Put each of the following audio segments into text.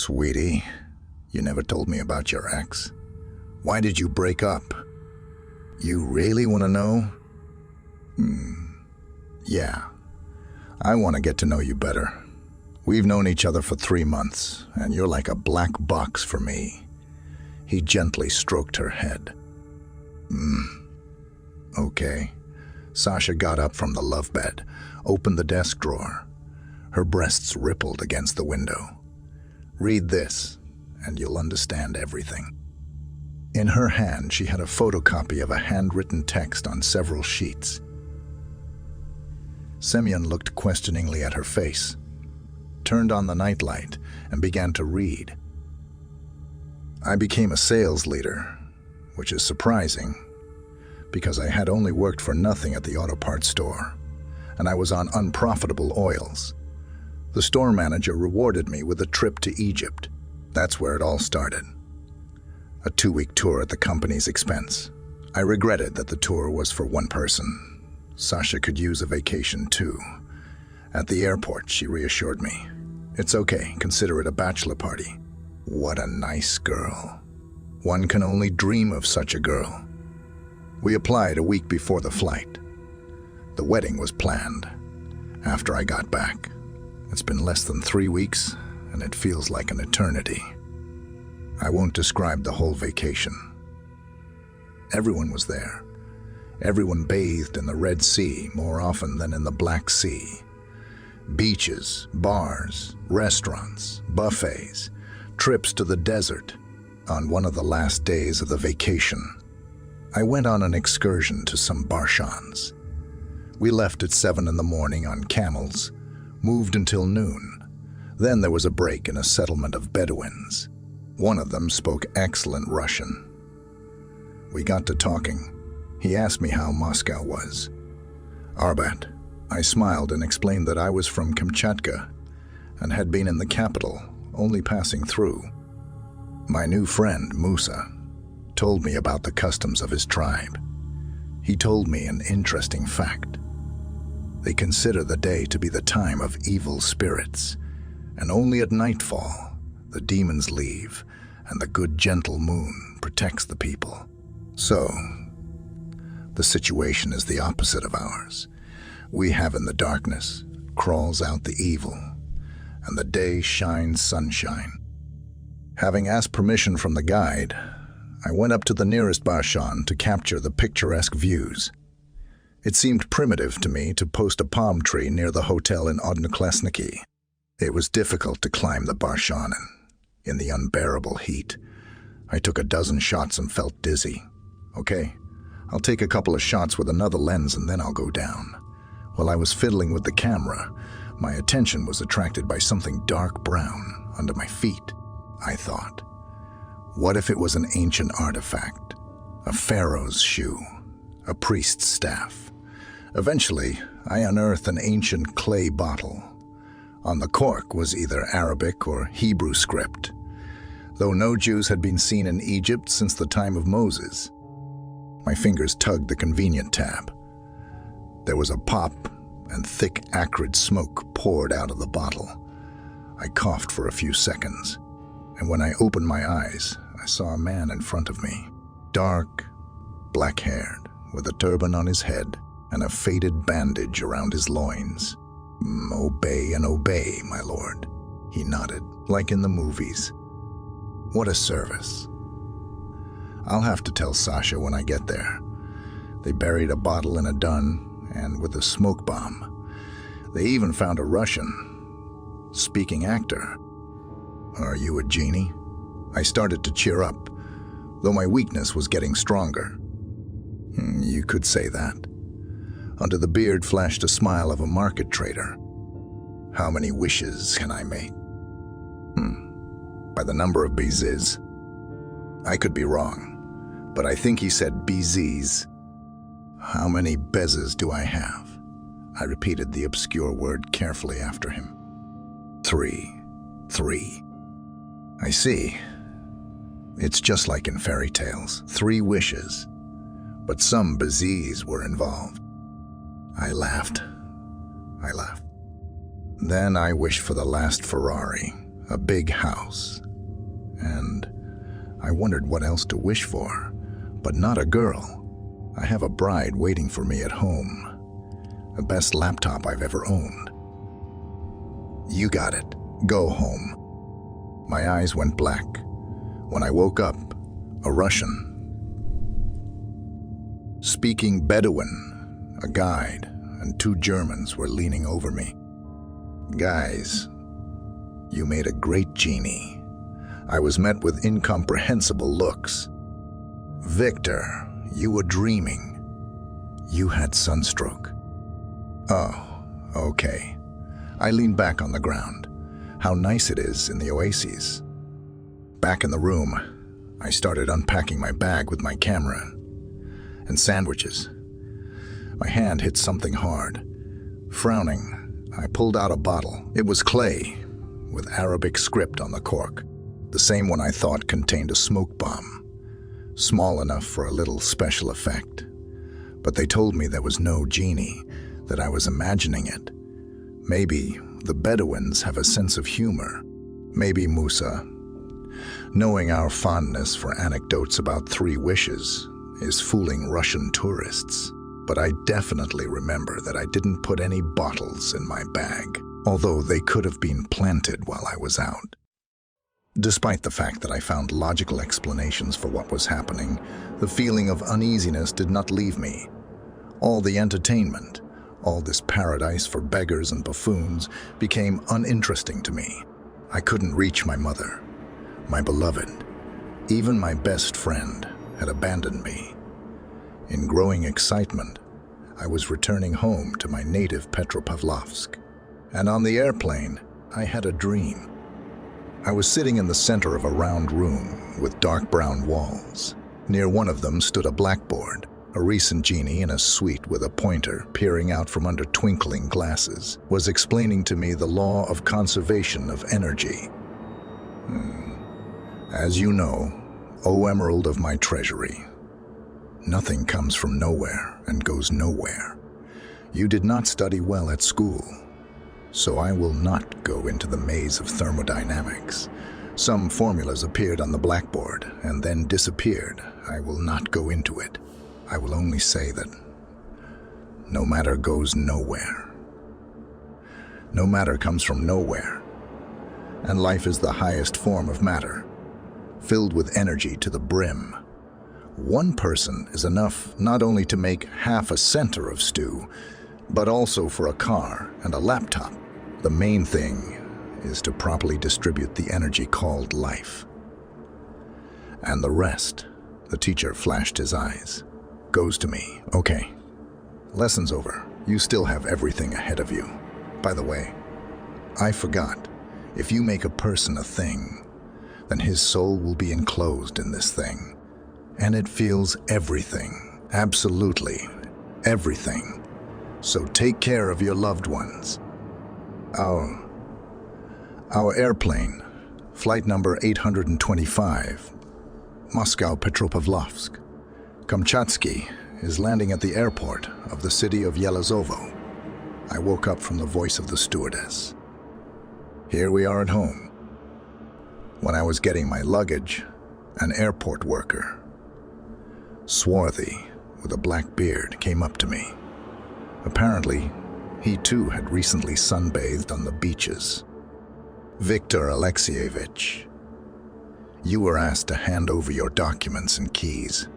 Sweetie, you never told me about your ex. Why did you break up? You really want to know? Yeah. I want to get to know you better. We've known each other for 3 months, and you're like a black box for me. He gently stroked her head. Okay. Sasha got up from the love bed, opened the desk drawer. Her breasts rippled against the window. Read this, and you'll understand everything. In her hand, she had a photocopy of a handwritten text on several sheets. Semyon looked questioningly at her face, turned on the nightlight, and began to read. I became a sales leader, which is surprising, because I had only worked for nothing at the auto parts store, and I was on unprofitable oils. The store manager rewarded me with a trip to Egypt. That's where it all started. A 2-week tour at the company's expense. I regretted that the tour was for one person. Sasha could use a vacation too. At the airport, she reassured me. It's okay, consider it a bachelor party. What a nice girl. One can only dream of such a girl. We applied a week before the flight. The wedding was planned after I got back. It's been less than 3 weeks, and it feels like an eternity. I won't describe the whole vacation. Everyone was there. Everyone bathed in the Red Sea more often than in the Black Sea. Beaches, bars, restaurants, buffets, trips to the desert. On one of the last days of the vacation, I went on an excursion to some barshans. We left at 7 in the morning on camels, moved until noon. Then there was a break in a settlement of Bedouins. One of them spoke excellent Russian. We got to talking. He asked me how Moscow was. Arbat. I smiled and explained that I was from Kamchatka and had been in the capital, only passing through. My new friend, Musa, told me about the customs of his tribe. He told me an interesting fact. They consider the day to be the time of evil spirits, and only at nightfall the demons leave and the good gentle moon protects the people. So, the situation is the opposite of ours. We have in the darkness crawls out the evil, and the day shines sunshine. Having asked permission from the guide, I went up to the nearest Bashan to capture the picturesque views. It seemed primitive to me to post a palm tree near the hotel in Odnoklesniki. It was difficult to climb the Barshan in the unbearable heat. I took a dozen shots and felt dizzy. Okay, I'll take a couple of shots with another lens and then I'll go down. While I was fiddling with the camera, my attention was attracted by something dark brown under my feet. I thought, what if it was an ancient artifact? A pharaoh's shoe, a priest's staff. Eventually, I unearthed an ancient clay bottle. On the cork was either Arabic or Hebrew script, though no Jews had been seen in Egypt since the time of Moses. My fingers tugged the convenient tab. There was a pop, and thick, acrid smoke poured out of the bottle. I coughed for a few seconds, and when I opened my eyes, I saw a man in front of me, dark, black-haired, with a turban on his head and a faded bandage around his loins. Obey and obey, my lord. He nodded, like in the movies. What a service. I'll have to tell Sasha when I get there. They buried a bottle in a dun, and with a smoke bomb. They even found a Russian-speaking actor. Are you a genie? I started to cheer up, though my weakness was getting stronger. You could say that. Under the beard flashed a smile of a market trader. How many wishes can I make? By the number of bezes. I could be wrong, but I think he said bezes. How many bezes do I have? I repeated the obscure word carefully after him. 3. I see. It's just like in fairy tales. 3 wishes. But some bezes were involved. I laughed. Then I wished for the last Ferrari, a big house, and I wondered what else to wish for, but not a girl. I have a bride waiting for me at home, the best laptop I've ever owned. You got it. Go home. My eyes went black. When I woke up, a Russian, speaking Bedouin, a guide, and 2 Germans were leaning over me. Guys, you made a great genie. I was met with incomprehensible looks. Victor, you were dreaming. You had sunstroke. Oh, okay. I leaned back on the ground. How nice it is in the oases. Back in the room, I started unpacking my bag with my camera and sandwiches. My hand hit something hard. Frowning, I pulled out a bottle. It was clay, with Arabic script on the cork, the same one I thought contained a smoke bomb, small enough for a little special effect. But they told me there was no genie, that I was imagining it. Maybe the Bedouins have a sense of humor. Maybe Musa, knowing our fondness for anecdotes about 3 wishes, is fooling Russian tourists. But I definitely remember that I didn't put any bottles in my bag, although they could have been planted while I was out. Despite the fact that I found logical explanations for what was happening, the feeling of uneasiness did not leave me. All the entertainment, all this paradise for beggars and buffoons, became uninteresting to me. I couldn't reach my mother, my beloved. Even my best friend had abandoned me. In growing excitement, I was returning home to my native Petropavlovsk. And on the airplane, I had a dream. I was sitting in the center of a round room with dark brown walls. Near one of them stood a blackboard. A recent genie in a suite with a pointer peering out from under twinkling glasses was explaining to me the law of conservation of energy. As you know, O emerald of my treasury, nothing comes from nowhere and goes nowhere. You did not study well at school, so I will not go into the maze of thermodynamics. Some formulas appeared on the blackboard and then disappeared. I will not go into it. I will only say that no matter goes nowhere. No matter comes from nowhere, and life is the highest form of matter, filled with energy to the brim. One person is enough not only to make half a center of stew, but also for a car and a laptop. The main thing is to properly distribute the energy called life. And the rest, the teacher flashed his eyes, goes to me. Okay, lesson's over. You still have everything ahead of you. By the way, I forgot, if you make a person a thing, then his soul will be enclosed in this thing. And it feels everything, absolutely everything. So take care of your loved ones. Our airplane, flight number 825, Moscow Petropavlovsk, Kamchatsky, is landing at the airport of the city of Yelazovo. I woke up from the voice of the stewardess. Here we are at home. When I was getting my luggage, an airport worker, swarthy, with a black beard, came up to me. Apparently, he too had recently sunbathed on the beaches. Victor Alexeyevich, you were asked to hand over your documents and keys.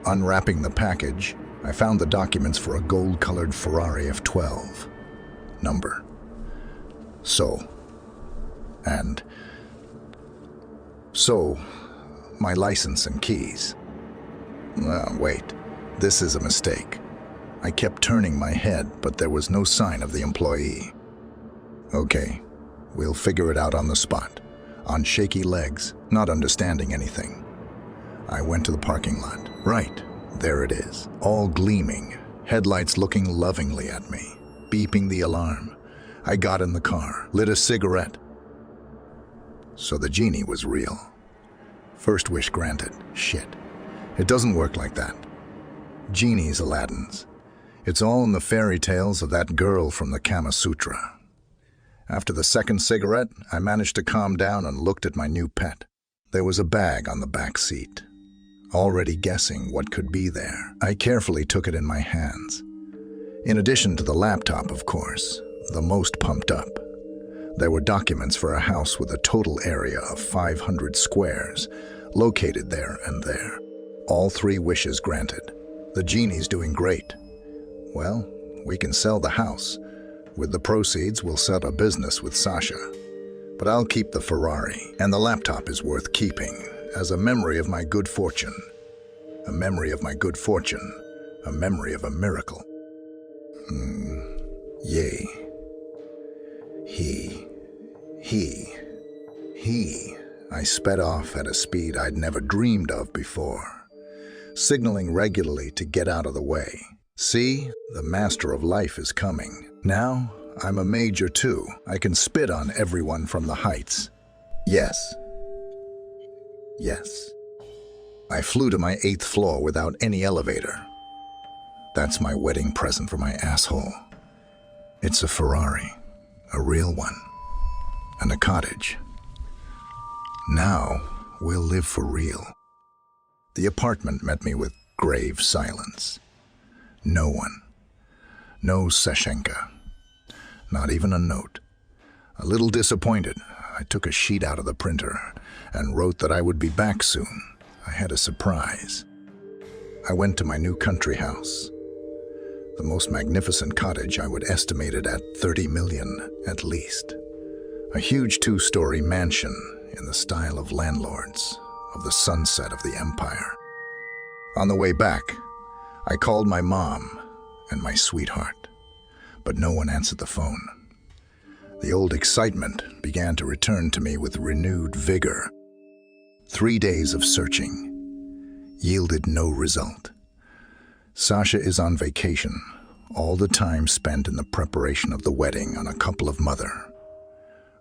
Unwrapping the package, I found the documents for a gold-colored Ferrari F12 number. So, my license and keys. Wait, this is a mistake. I kept turning my head, but there was no sign of the employee. Okay, we'll figure it out on the spot, on shaky legs, not understanding anything. I went to the parking lot. Right, there it is, all gleaming, headlights looking lovingly at me, beeping the alarm. I got in the car, lit a cigarette. So the genie was real. First wish granted. Shit. It doesn't work like that. Genies, Aladdin's. It's all in the fairy tales of that girl from the Kama Sutra. After the second cigarette, I managed to calm down and looked at my new pet. There was a bag on the back seat. Already guessing what could be there, I carefully took it in my hands. In addition to the laptop, of course, the most pumped up, there were documents for a house with a total area of 500 squares, located there and there. All 3 wishes granted. The genie's doing great. Well, we can sell the house. With the proceeds, we'll set a business with Sasha. But I'll keep the Ferrari, and the laptop is worth keeping as a memory of my good fortune. A memory of my good fortune. A memory of a miracle. Yea. He. I sped off at a speed I'd never dreamed of before, signaling regularly to get out of the way. See, the master of life is coming. Now, I'm a major too. I can spit on everyone from the heights. Yes. I flew to my 8th floor without any elevator. That's my wedding present for my asshole. It's a Ferrari, a real one, and a cottage. Now, we'll live for real. The apartment met me with grave silence. No one. No Sashenka. Not even a note. A little disappointed, I took a sheet out of the printer and wrote that I would be back soon. I had a surprise. I went to my new country house. The most magnificent cottage I would estimate it at 30 million at least. A huge 2-story mansion in the style of landlords of the sunset of the empire. On the way back, I called my mom and my sweetheart, but no one answered the phone. The old excitement began to return to me with renewed vigor. 3 days of searching yielded no result. Sasha is on vacation, all the time spent in the preparation of the wedding on a couple of mother,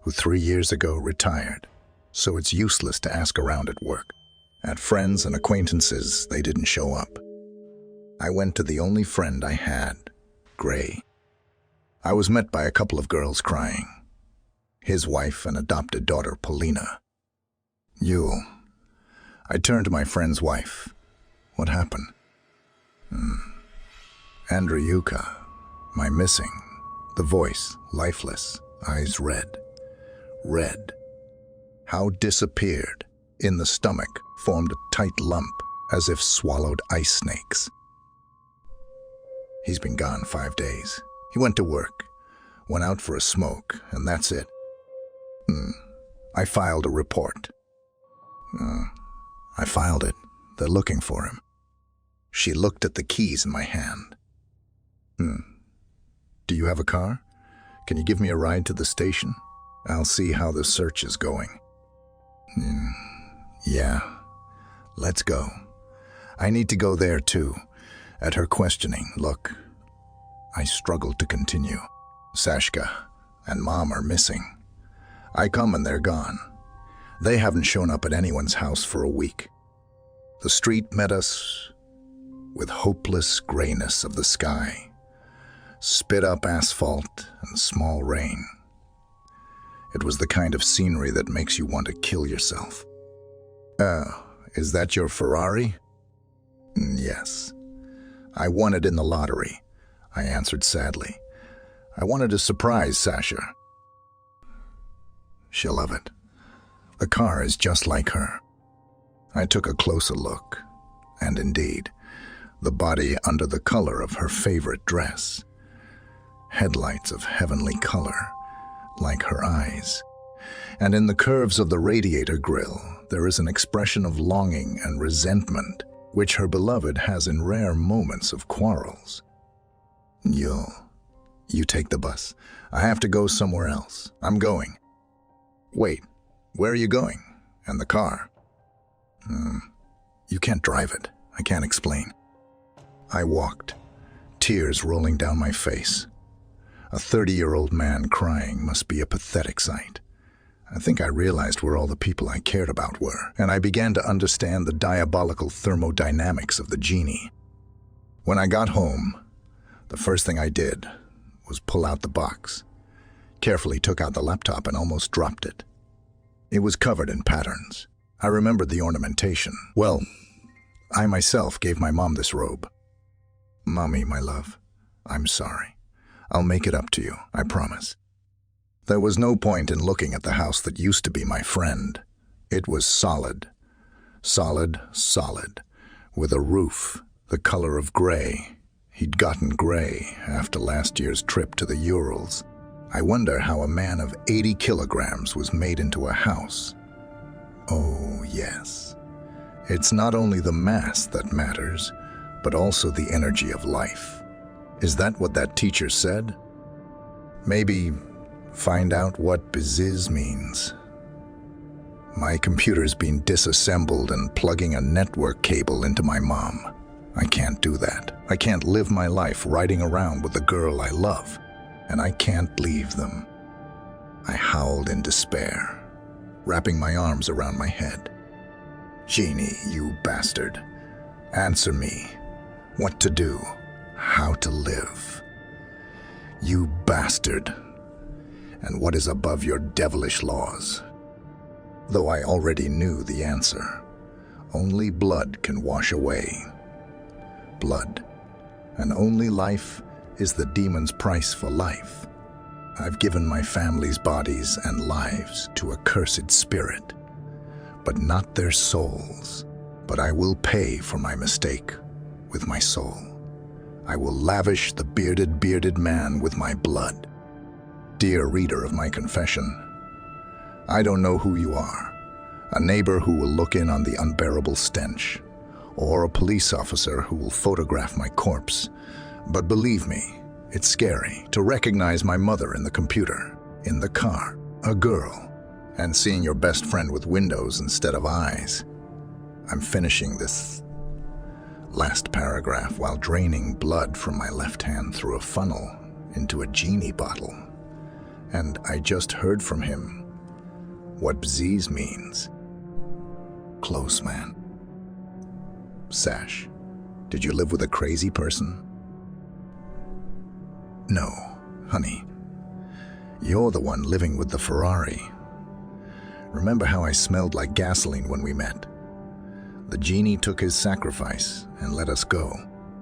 who 3 years ago retired, so it's useless to ask around at work. At friends and acquaintances, they didn't show up. I went to the only friend I had, Gray. I was met by a couple of girls crying. His wife and adopted daughter, Polina. Yule. I turned to my friend's wife. What happened? Andreyuka, my missing. The voice, lifeless, eyes red. Red. How disappeared. In the stomach, formed a tight lump, as if swallowed ice snakes. He's been gone 5 days. He went to work, went out for a smoke, and that's it. I filed a report. I filed it. They're looking for him. She looked at the keys in my hand. Do you have a car? Can you give me a ride to the station? I'll see how the search is going. Yeah. Let's go. I need to go there too. At her questioning, look. I struggled to continue. Sashka and Mom are missing. I come and they're gone. They haven't shown up at anyone's house for a week. The street met us with hopeless grayness of the sky, spit-up asphalt and small rain. It was the kind of scenery that makes you want to kill yourself. Is that your Ferrari? Yes. I won it in the lottery, I answered sadly. I wanted to surprise Sasha. She'll love it. The car is just like her. I took a closer look, and indeed, the body under the color of her favorite dress. Headlights of heavenly color, like her eyes. And in the curves of the radiator grille, there is an expression of longing and resentment, which her beloved has in rare moments of quarrels. You take the bus. I have to go somewhere else. I'm going. Wait, where are you going? And the car? You can't drive it. I can't explain. I walked, tears rolling down my face. A 30-year-old man crying must be a pathetic sight. I think I realized where all the people I cared about were, and I began to understand the diabolical thermodynamics of the genie. When I got home, the first thing I did was pull out the box. carefully took out the laptop and almost dropped it. It was covered in patterns. I remembered the ornamentation. Well, I myself gave my mom this robe. Mommy, my love, I'm sorry. I'll make it up to you, I promise. There was no point in looking at the house that used to be my friend. It was solid. Solid, with a roof the color of gray. He'd gotten gray after last year's trip to the Urals. I wonder how a man of 80 kilograms was made into a house. Oh, yes. It's not only the mass that matters, but also the energy of life. Is that what that teacher said? Maybe find out what bziz means. My computer's been disassembled and plugging a network cable into my mom. I can't do that. I can't live my life riding around with the girl I love, and I can't leave them. I howled in despair, wrapping my arms around my head. Genie, you bastard. Answer me. What to do? How to live? You bastard. And what is above your devilish laws? Though I already knew the answer. Only blood can wash away. Blood. And only life is the demon's price for life. I've given my family's bodies and lives to a cursed spirit, but not their souls. But I will pay for my mistake with my soul. I will lavish the bearded man with my blood. Dear reader of my confession, I don't know who you are, a neighbor who will look in on the unbearable stench, or a police officer who will photograph my corpse, but believe me, it's scary to recognize my mother in the computer, in the car, a girl, and seeing your best friend with windows instead of eyes. I'm finishing this last paragraph while draining blood from my left hand through a funnel into a genie bottle, and I just heard from him what bziz means. Close, man. Sash, did you live with a crazy person? No, honey. You're the one living with the Ferrari. Remember how I smelled like gasoline when we met? The genie took his sacrifice and let us go.